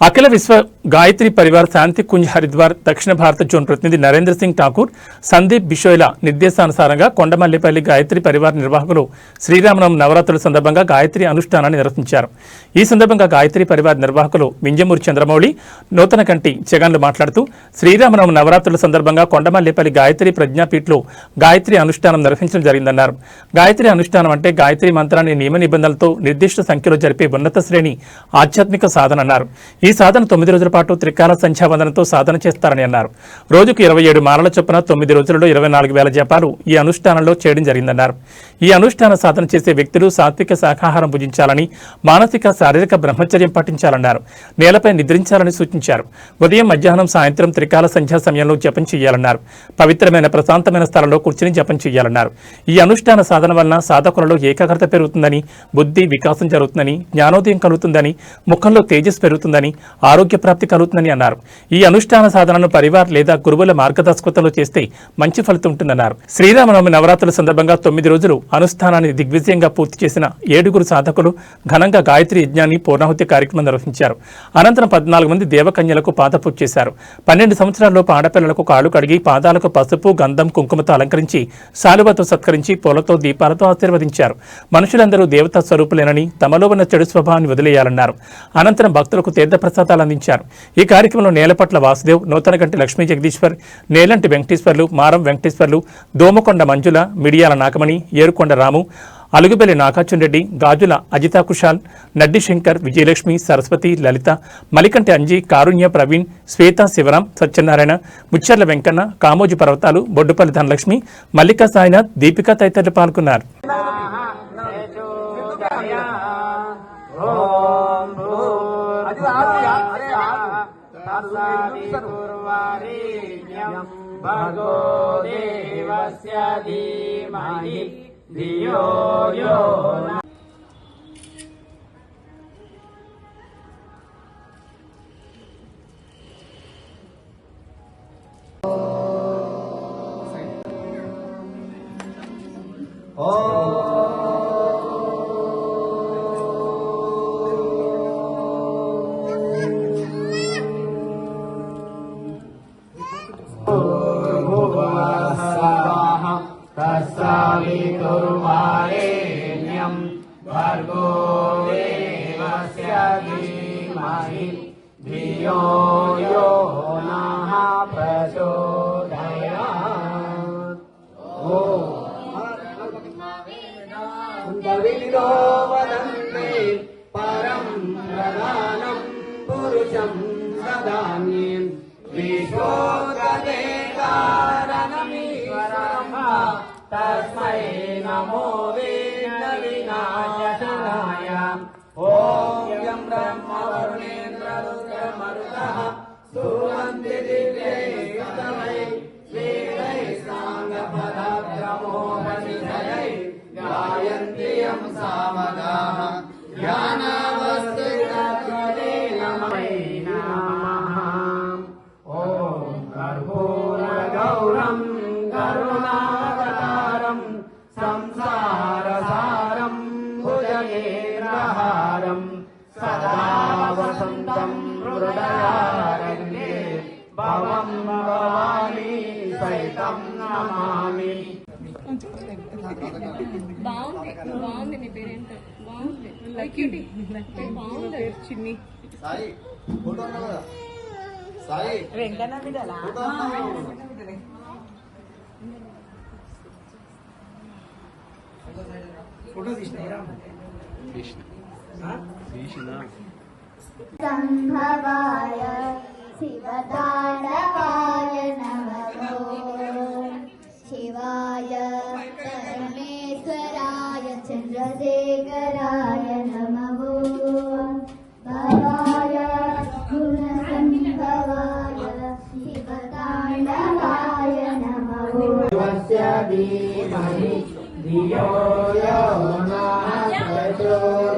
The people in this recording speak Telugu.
అఖిల విశ్వ గాయత్రి పరివార్ శాంతి కుంజ్ హరిద్వార్ దక్షిణ భారత జోన్ ప్రతినిధి నరేంద్ర సింగ్ ఠాకూర్ సందీప్ బిషోయ్ల నిర్దేశానుసారంగా కొండమల్లిపల్లి గాయత్రి పరివార్ నిర్వాహకులు శ్రీరామనవమి నవరాత్రుల సందర్భంగా గాయత్రి అనుష్ఠానాన్ని నిర్వహించారు. ఈ సందర్భంగా గాయత్రి పరివార్ నిర్వాహకులు మింజమూరి చంద్రమౌళి, నూతన కంటి జగన్లు మాట్లాడుతూ శ్రీరామనవమి నవరాత్రుల సందర్భంగా కొండమల్లిపల్లి గాయత్రి ప్రజ్ఞాపీఠలో గాయత్రి అనుష్ఠానం నిర్వహించడం జరిగిందన్నారు. గాయత్రి అనుష్ఠానం అంటే గాయత్రి మంత్రాన్ని నియమ నిబంధనలతో నిర్దిష్ట సంఖ్యలో జరిపే ఉన్నత శ్రేణి ఆధ్యాత్మిక సాధన అన్నారు. ఈ సాధన 9 రోజుల పాటు త్రికాల సంధ్యావందనంతో సాధన చేస్తారని అన్నారు. రోజుకు 27 మాలల చొప్పున 9 రోజులలో 24,000 జపాలు ఈ అనుష్ఠానంలో చేయడం జరిగిందన్నారు. ఈ అనుష్ఠాన సాధన చేసే వ్యక్తులు సాత్విక శాకాహారం భుజించాలని, మానసిక శారీరక బ్రహ్మచర్యం పాటించాలన్నారు. నేలపై నిద్రించాలని సూచించారు. ఉదయం, మధ్యాహ్నం, సాయంత్రం త్రికాల సంధ్యా సమయంలో జపం చేయాలన్నారు. పవిత్రమైన ప్రశాంతమైన స్థలంలో కూర్చుని జపం చేయాలన్నారు. ఈ అనుష్ఠాన సాధన వలన సాధకులలో ఏకాగ్రత పెరుగుతుందని, బుద్ధి వికాసం జరుగుతుందని, జ్ఞానోదయం కలుగుతుందని, ముఖంలో తేజస్ పెరుగుతుందని, ఆరోగ్య ప్రాప్తి కలుగుతుందని అన్నారు. ఈ అనుష్ఠాన సాధనను పరివార్ లేదా గురువుల మార్గదర్శకతలో చేస్తే మంచి ఫలితం ఉంటుందన్నారు. శ్రీరామనవమి నవరాత్రుల సందర్భంగా 9 రోజులు అనుష్ఠానాన్ని దిగ్విజయంగా పూర్తి చేసిన 7 సాధకులు ఘనంగా గాయత్రి యజ్ఞాన్ని పూర్ణాహుతి కార్యక్రమం నిర్వహించారు. అనంతరం 14 మంది దేవకన్యలకు పాదపూజ చేశారు. 12 సంవత్సరాల్లోపు ఆడపిల్లలకు కాళ్ళు కడిగి పాదాలకు పసుపు, గంధం, కుంకుమతో అలంకరించి శాలువతో సత్కరించి పూలతో, దీపాలతో ఆశీర్వదించారు. మనుషులందరూ దేవతా స్వరూపులేనని, తమలో ఉన్న చెడు స్వభావాన్ని వదిలేయాలన్నారు. అనంతరం భక్తులకు తీర్థప్రసాదాలు అందించారు. ఈ కార్యక్రమంలో నేలపట్ల వాసుదేవ్, నూతనగంటి లక్ష్మీ జగదీశ్వర్, నేలంటి వెంకటేశ్వర్లు, మారం వెంకటేశ్వర్లు, దోమకొండ మంజుల, మిడియాల నాగమణి, ఏరుకొండ రాము, అలుగుబెల్లి నాగార్జునరెడ్డి, గాజుల అజితా కుషాల్, నడ్డి శంకర్, విజయలక్ష్మి, సరస్వతి, లలిత, మలికంటి అంజీ, కారుణ్య ప్రవీణ్, శ్వేత, శివరాం, సత్యనారాయణ, ముచ్చర్ల వెంకన్న, కామోజి పర్వతాలు, బొడ్డుపల్లి ధనలక్ష్మి, మల్లికా సాయినాథ్, దీపిక తదితరులు పాల్గొన్నారు. भगो देवस्य धीमहि धियो यो न तस्सावितुर्वरेण्यं भर्गो देवस्य धीमहि धियो यो नः प्रचोदयात्. ो वदन्ते परं प्रधानं पुरुषं सदानीं विश्वोत्कर्षकारणमीश्वरं तस्मै नमो वेदविनाशनाय. ॐ यं ब्रह्मवरुणेन्द्ररुद्रमरुतः स्तुवन्ति दिव्यैस्तवैः वेदैः साङ्गपदक्रमोपनिषदैः गायन्ति यं सामगाः ज्ञानावस्थितत्वदेन मयि नमः. ॐ कर्पूरगौरं करुणावतारं संसारसारं भुजगेन्द्रहारं सदा वसन्तं हृदयारण्ये भवं भवानी सहितं नमामि. బాగుంది నీ పేరేంటో బాగుంది. బాగుంది చిన్ని సాయి ఫోటో కదా సాయి వెంకన్న బిడ్డలా ఫోటో తీసినా సంభవాయ శివతాండవాయ నమో శివాయ పరమేశ్వరాయ చంద్రశేఖరాయ నమో భవాయ గుణసంభవాయ శివతాండవాయ నమో దేవస్య ధీమహి ధియో యో నః ప్రచోదయాత్.